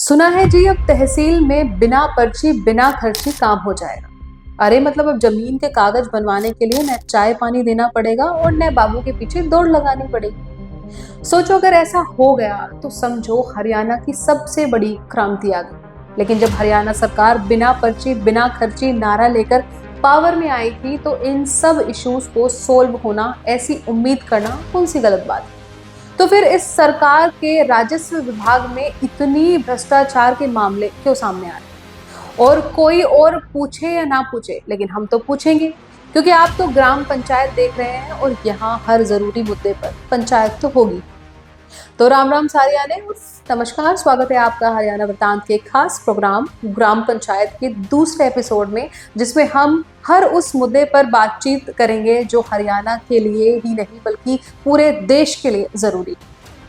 सुना है जी अब तहसील में बिना पर्ची बिना खर्ची काम हो जाएगा। अरे मतलब अब जमीन के कागज बनवाने के लिए न चाय पानी देना पड़ेगा और न बाबू के पीछे दौड़ लगानी पड़ेगी। सोचो अगर ऐसा हो गया तो समझो हरियाणा की सबसे बड़ी क्रांति आ गई। लेकिन जब हरियाणा सरकार बिना पर्ची बिना खर्ची नारा लेकर पावर में आई थी तो इन सब इश्यूज को सोल्व होना ऐसी उम्मीद करना कौन सी गलत बात है। तो फिर इस सरकार के राजस्व विभाग में इतनी भ्रष्टाचार के मामले क्यों सामने आ रहे हैं? और कोई और पूछे या ना पूछे लेकिन हम तो पूछेंगे, क्योंकि आप तो ग्राम पंचायत देख रहे हैं और यहाँ हर जरूरी मुद्दे पर पंचायत तो होगी। तो राम राम सारियाने, नमस्कार, स्वागत है आपका हरियाणा वृतांत के खास प्रोग्राम ग्राम पंचायत के दूसरे एपिसोड में, जिसमें हम हर उस मुद्दे पर बातचीत करेंगे जो हरियाणा के लिए ही नहीं बल्कि पूरे देश के लिए जरूरी।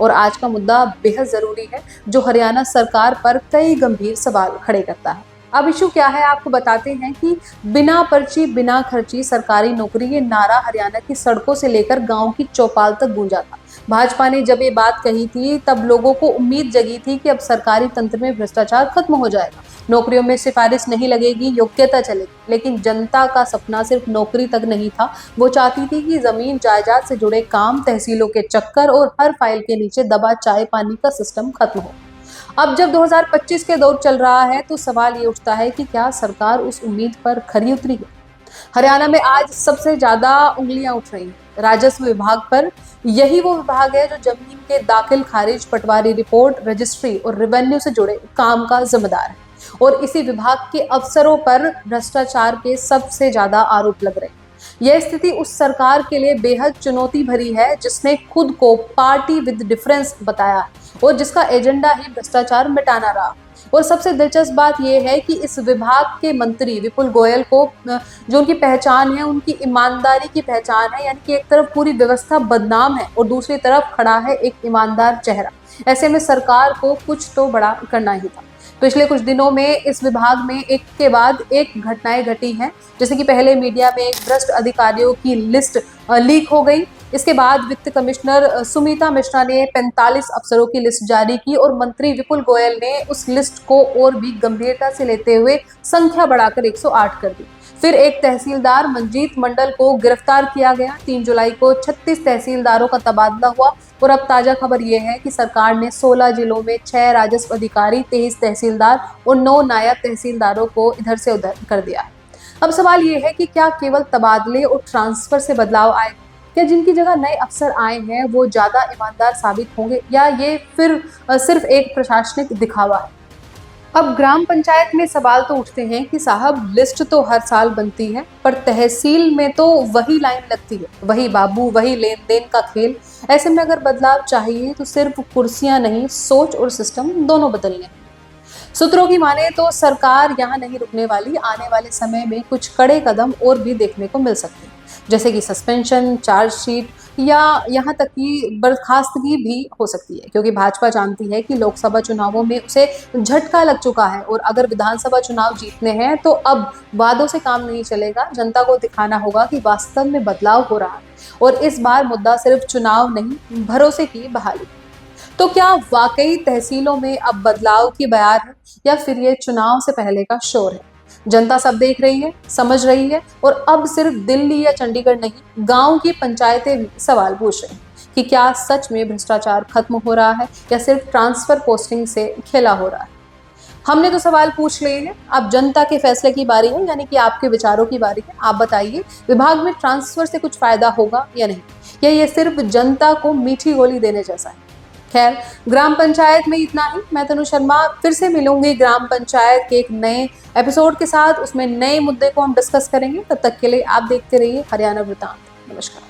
और आज का मुद्दा बेहद जरूरी है जो हरियाणा सरकार पर कई गंभीर सवाल खड़े करता है। अब इशू क्या है आपको बताते हैं कि बिना पर्ची बिना खर्ची सरकारी नौकरी, ये नारा हरियाणा की सड़कों से लेकर गांव की चौपाल तक गूंजा था। भाजपा ने जब ये बात कही थी तब लोगों को उम्मीद जगी थी कि अब सरकारी तंत्र में भ्रष्टाचार खत्म हो जाएगा, नौकरियों में सिफारिश नहीं लगेगी, योग्यता चलेगी। लेकिन जनता का सपना सिर्फ नौकरी तक नहीं था, वो चाहती थी कि जमीन जायदाद से जुड़े काम, तहसीलों के चक्कर और हर फाइल के नीचे दबा चाय पानी का सिस्टम खत्म हो। अब जब 2025 के दौर चल रहा है तो सवाल ये उठता है कि क्या सरकार उस उम्मीद पर खरी उतरी है। हरियाणा में आज सबसे ज्यादा उंगलियां उठ रही हैं राजस्व विभाग पर। यही वो विभाग है जो जमीन के दाखिल खारिज, पटवारी रिपोर्ट, रजिस्ट्री और रेवेन्यू से जुड़े काम का जिम्मेदार है। और इसी विभाग के अफसरों पर भ्रष्टाचार के सबसे ज्यादा आरोप लग रहे हैं। यह स्थिति उस सरकार के लिए बेहद चुनौती भरी है जिसने खुद को पार्टी विद डिफरेंस बताया और जिसका एजेंडा ही भ्रष्टाचार मिटाना रहा। और सबसे दिलचस्प बात यह है कि इस विभाग के मंत्री विपुल गोयल को जो उनकी पहचान है, उनकी ईमानदारी की पहचान है, यानी कि एक तरफ पूरी व्यवस्था बदनाम है और दूसरी तरफ खड़ा है एक ईमानदार चेहरा। ऐसे में सरकार को कुछ तो बड़ा करना ही था। पिछले कुछ दिनों में इस विभाग में एक के बाद एक घटनाएं घटी हैं, जैसे कि पहले मीडिया में एक भ्रष्ट अधिकारियों की लिस्ट लीक हो गई। इसके बाद वित्त कमिश्नर सुमिता मिश्रा ने 45 अफसरों की लिस्ट जारी की और मंत्री विपुल गोयल ने उस लिस्ट को और भी गंभीरता से लेते हुए संख्या बढ़ाकर 108 कर दी। फिर एक तहसीलदार मंजीत मंडल को गिरफ्तार किया गया। 3 जुलाई को 36 तहसीलदारों का तबादला हुआ। और अब ताजा खबर यह है कि सरकार ने 16 जिलों में 6 राजस्व अधिकारी, 23 तहसीलदार और 9 नायब तहसीलदारों को इधर से उधर कर दिया है। अब सवाल यह है कि क्या केवल तबादले और ट्रांसफर से बदलाव आए? क्या जिनकी जगह नए अफसर आए हैं वो ज्यादा ईमानदार साबित होंगे, या ये फिर सिर्फ एक प्रशासनिक दिखावा है? अब ग्राम पंचायत में सवाल तो उठते हैं कि साहब लिस्ट तो हर साल बनती है, पर तहसील में तो वही लाइन लगती है, वही बाबू, वही लेन देन का खेल। ऐसे में अगर बदलाव चाहिए तो सिर्फ कुर्सियां नहीं, सोच और सिस्टम दोनों बदलने हैं। सूत्रों की माने तो सरकार यहाँ नहीं रुकने वाली। आने वाले समय में कुछ कड़े कदम और भी देखने को मिल सकते हैं, जैसे कि सस्पेंशन, चार्जशीट या यहाँ तक कि बर्खास्तगी भी हो सकती है, क्योंकि भाजपा जानती है कि लोकसभा चुनावों में उसे झटका लग चुका है और अगर विधानसभा चुनाव जीतने हैं तो अब वादों से काम नहीं चलेगा। जनता को दिखाना होगा कि वास्तव में बदलाव हो रहा है और इस बार मुद्दा सिर्फ चुनाव नहीं, भरोसे की बहाली। तो क्या वाकई तहसीलों में अब बदलाव की बयार है, या फिर ये चुनाव से पहले का शोर है? जनता सब देख रही है, समझ रही है और अब सिर्फ दिल्ली या चंडीगढ़ नहीं, गांव की पंचायतें भी सवाल पूछ रही हैं कि क्या सच में भ्रष्टाचार खत्म हो रहा है या सिर्फ ट्रांसफर पोस्टिंग से खेला हो रहा है। हमने तो सवाल पूछ लिए हैं, अब जनता के फैसले की बारी है, यानी कि आपके विचारों की बारी है। आप बताइए, विभाग में ट्रांसफर से कुछ फायदा होगा या नहीं, या ये सिर्फ जनता को मीठी गोली देने जैसा है? खैर, ग्राम पंचायत में इतना ही। मैं तनु शर्मा फिर से मिलूंगी ग्राम पंचायत के एक नए एपिसोड के साथ। उसमें नए मुद्दे को हम डिस्कस करेंगे। तब तक के लिए आप देखते रहिए हरियाणा वृतांत। नमस्कार।